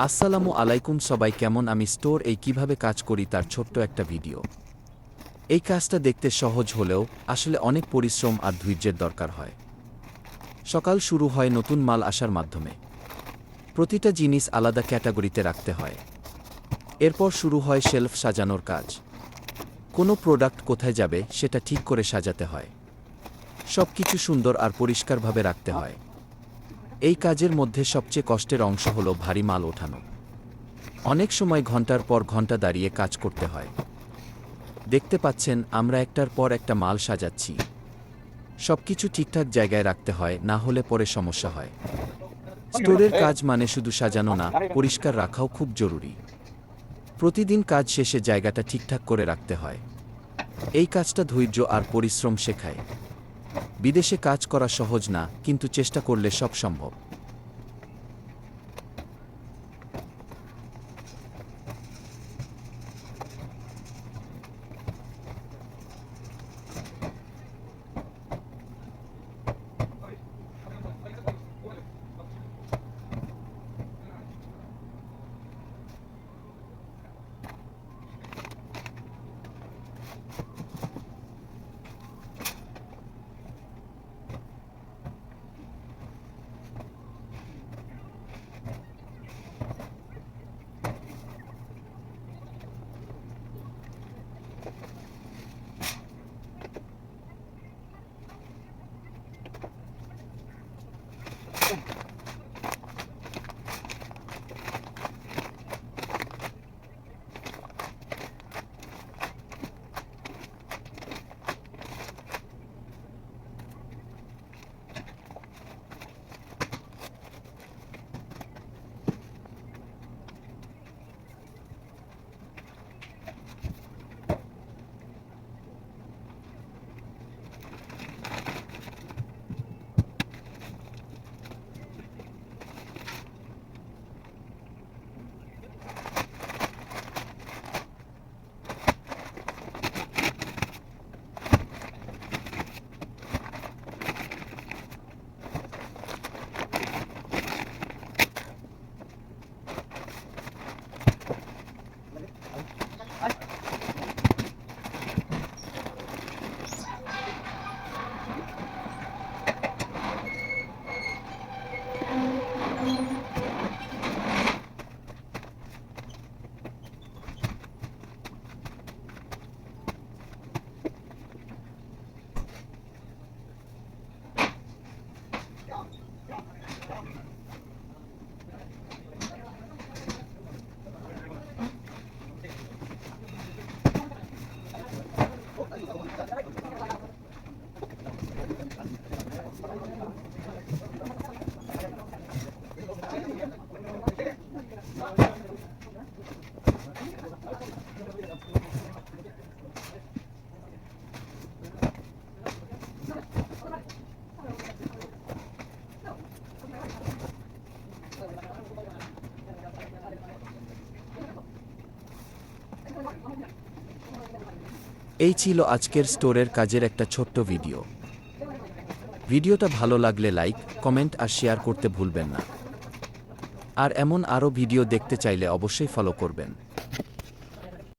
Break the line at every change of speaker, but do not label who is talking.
আসসালামু আলাইকুম সবাই, কেমন? আমি স্টোর এই কিভাবে কাজ করি তার ছোট্ট একটা ভিডিও। এই কাজটা দেখতে সহজ হলেও আসলে অনেক পরিশ্রম আর ধৈর্যের দরকার হয়। সকাল শুরু হয় নতুন মাল আসার মাধ্যমে। প্রতিটা জিনিস আলাদা ক্যাটাগরিতে রাখতে হয়। এরপর শুরু হয় শেলফ সাজানোর কাজ। কোনো প্রোডাক্ট কোথায় যাবে সেটা ঠিক করে সাজাতে হয়। সব কিছু সুন্দর আর পরিষ্কারভাবে রাখতে হয়। এই কাজের মধ্যে সবচেয়ে কষ্টের অংশ হলো ভারী মাল ওঠানো। অনেক সময় ঘন্টার পর ঘন্টা দাঁড়িয়ে কাজ করতে হয়। দেখতে পাচ্ছেন, আমরা একটার পর একটা মাল সাজাচ্ছি। সবকিছু ঠিকঠাক জায়গায় রাখতে হয়, না হলে পরে সমস্যা হয়। স্টোরের কাজ মানে শুধু সাজানো না, পরিষ্কার রাখাও খুব জরুরি। প্রতিদিন কাজ শেষে জায়গাটা ঠিকঠাক করে রাখতে হয়। এই কাজটা ধৈর্য আর পরিশ্রম শেখায়। বিদেশে কাজ করা সহজ না, কিন্তু চেষ্টা করলে সব সম্ভব। এই ছিল আজকের স্টোরের কাজের একটা ছোট্ট ভিডিও। ভিডিওটা ভালো লাগলে লাইক, কমেন্ট আর শেয়ার করতে ভুলবেন না। আর এমন আরও ভিডিও দেখতে চাইলে অবশ্যই ফলো করবেন।